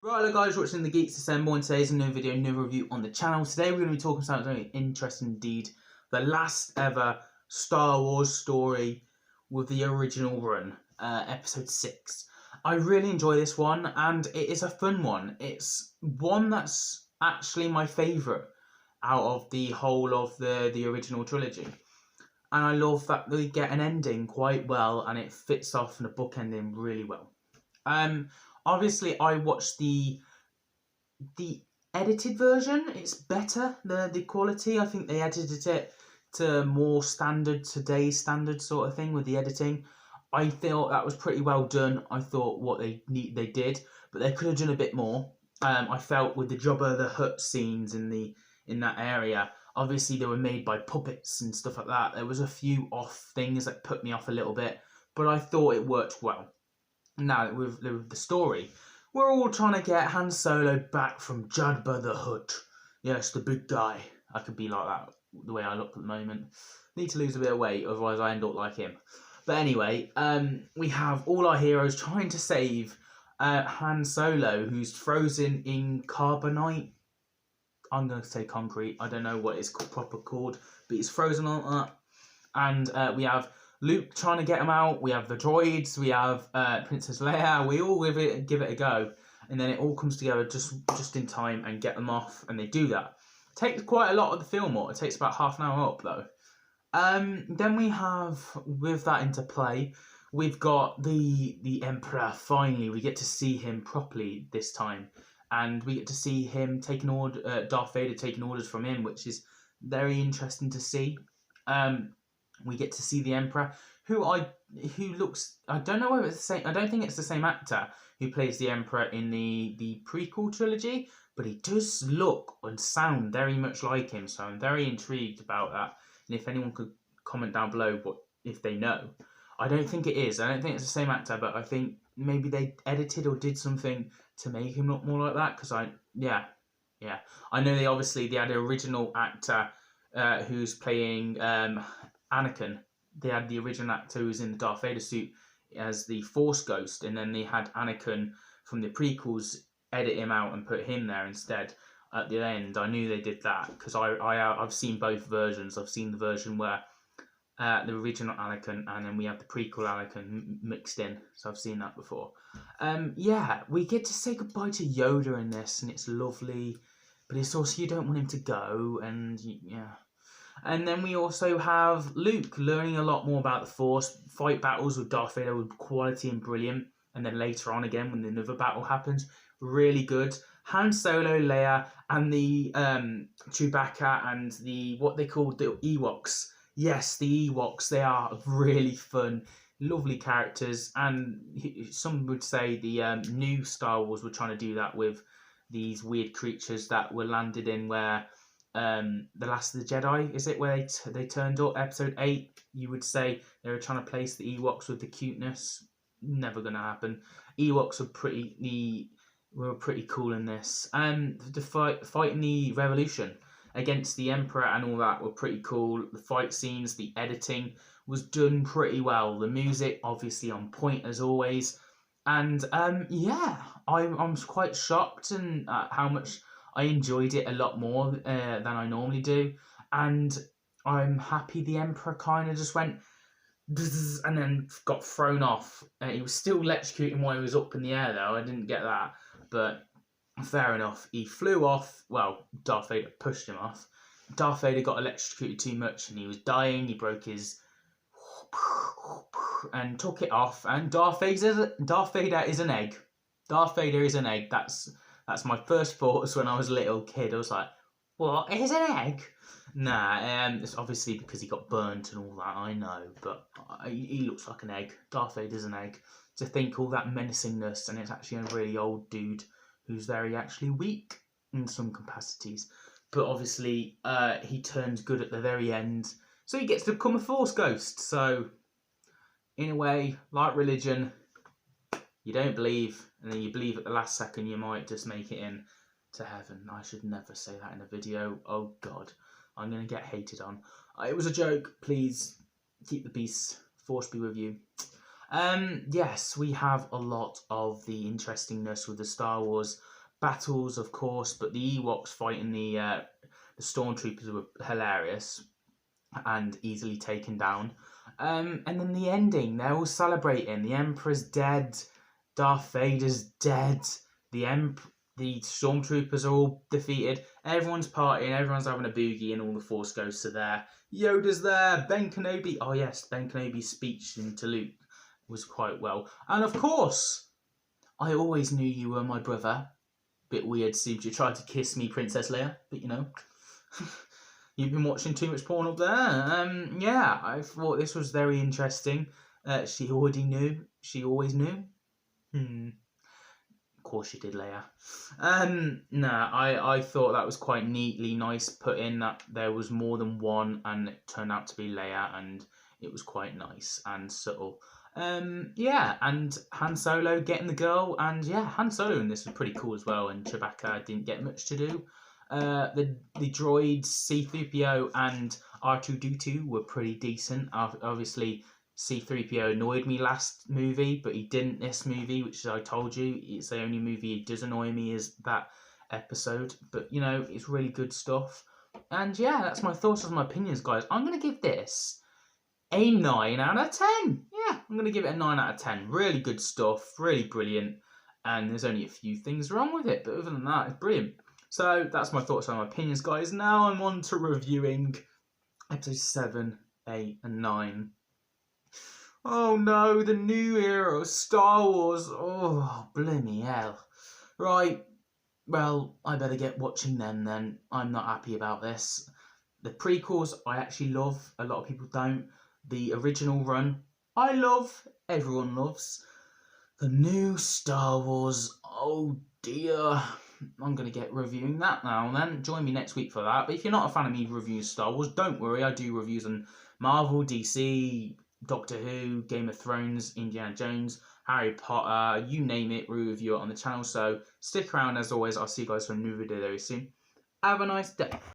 Right, hello guys, watching the Geeks Assemble, and today's a new video, new review on the channel. Today we're going to be talking about something interesting indeed. The last ever Star Wars story with the original run, episode 6. I really enjoy this one, and it is a fun one. It's one that's actually my favourite out of the whole of the original trilogy. And I love that they get an ending quite well, and it fits off in a book ending really well. Obviously, I watched the edited version. It's better. The quality. I think they edited it to more standard, today's standard sort of thing with the editing. I thought that was pretty well done. I thought what they did, but they could have done a bit more. I felt with the Jabba the Hutt scenes in that area. Obviously, they were made by puppets and stuff like that. There was a few off things that put me off a little bit, but I thought it worked well. Now, with the story, we're all trying to get Han Solo back from Jabba the Hutt. Yes, the big guy. I could be like that the way I look at the moment. Need to lose a bit of weight, otherwise I end up like him. But anyway, we have all our heroes trying to save Han Solo, who's frozen in carbonite. I'm going to say concrete. I don't know what it's proper called, but he's frozen on that. And we have Luke trying to get him out. We have the droids. We have Princess Leia. We all give it a go, and then it all comes together just in time and get them off. And they do that. It takes quite a lot of the film up. It takes about half an hour up though. Then we have, with that into play, we've got the Emperor. Finally, we get to see him properly this time, and we get to see him taking Darth Vader taking orders from him, which is very interesting to see. We get to see the Emperor, who looks, I don't know whether it's the same. I don't think it's the same actor who plays the Emperor in the prequel trilogy, but he does look and sound very much like him. So I'm very intrigued about that. And if anyone could comment down below if they know. I don't think it is. I don't think it's the same actor, but I think maybe they edited or did something to make him look more like that. Because I know they had an original actor who's playing Anakin. They had the original actor who was in the Darth Vader suit as the Force Ghost, and then they had Anakin from the prequels edit him out and put him there instead at the end. I knew they did that because I've seen both versions. I've seen the version where the original Anakin, and then we have the prequel Anakin mixed in. So I've seen that before. We get to say goodbye to Yoda in this, and it's lovely. But it's also, you don't want him to go, and yeah. And then we also have Luke learning a lot more about the Force, fight battles with Darth Vader with quality and brilliant. And then later on again, when another battle happens, really good. Han Solo, Leia, and the Chewbacca and what they call the Ewoks. Yes, the Ewoks, they are really fun, lovely characters. And some would say the new Star Wars were trying to do that with these weird creatures that were landed in where... The Last of the Jedi, is it, where they turned up, episode 8? You would say they were trying to place the Ewoks with the cuteness. Never gonna happen. Ewoks were pretty cool in this. And the fighting the Revolution against the Emperor and all that were pretty cool. The fight scenes, the editing was done pretty well. The music obviously on point as always. And I'm quite shocked and how much I enjoyed it a lot more than I normally do, and I'm happy the Emperor kind of just went and then got thrown off. He was still electrocuting while he was up in the air though. I didn't get that, but fair enough. He flew off. Well, Darth Vader pushed him off. Darth Vader got electrocuted too much and he was dying. He broke his and took it off. And Darth Vader is an egg. Darth Vader is an egg. That's my first thoughts when I was a little kid. I was like, what, is an egg? Nah, it's obviously because he got burnt and all that, I know. But he looks like an egg. Darth Vader's an egg. To think all that menacingness, and it's actually a really old dude who's very actually weak in some capacities. But obviously, he turns good at the very end. So he gets to become a Force Ghost. So, in a way, like religion, you don't believe, and then you believe at the last second you might just make it in to heaven. I should never say that in a video. Oh God, I'm going to get hated on. It was a joke. Please keep the peace. Force be with you. Yes, we have a lot of the interestingness with the Star Wars battles, of course, but the Ewoks fighting the stormtroopers were hilarious and easily taken down. And then the ending, they're all celebrating. The Emperor's dead, Darth Vader's dead, the stormtroopers are all defeated. Everyone's partying, everyone's having a boogie, and all the Force ghosts are there. Yoda's there, Ben Kenobi. Oh yes, Ben Kenobi's speech to Luke was quite well. And of course, I always knew you were my brother. Bit weird, seems you tried to kiss me, Princess Leia, but you know. You've been watching too much porn up there. Yeah, I thought this was very interesting. She already knew. She always knew. Of course she did, Leia. I thought that was quite neatly nice put in, that there was more than one and it turned out to be Leia, and it was quite nice and subtle. Yeah, and Han Solo getting the girl, and yeah, Han Solo in this was pretty cool as well, and Chewbacca didn't get much to do. The droids C-3PO and R2-D2 were pretty decent. Obviously, C-3PO annoyed me last movie, but he didn't this movie, which I told you, it's the only movie he does annoy me is that episode. But, you know, it's really good stuff. And yeah, that's my thoughts and my opinions, guys. I'm going to give this a 9 out of 10. Yeah, I'm going to give it a 9 out of 10. Really good stuff, really brilliant. And there's only a few things wrong with it, but other than that, it's brilliant. So that's my thoughts and my opinions, guys. Now I'm on to reviewing episodes 7, 8, and 9. Oh no, the new era of Star Wars. Oh, blimey hell. Right, well, I better get watching them then. I'm not happy about this. The prequels I actually love. A lot of people don't. The original run, I love. Everyone loves. The new Star Wars, oh dear. I'm going to get reviewing that now then. Join me next week for that. But if you're not a fan of me reviewing Star Wars, don't worry. I do reviews on Marvel, DC, Doctor Who, Game of Thrones, Indiana Jones, Harry Potter, you name it, we review it on the channel. So stick around as always. I'll see you guys for a new video very soon. Have a nice day.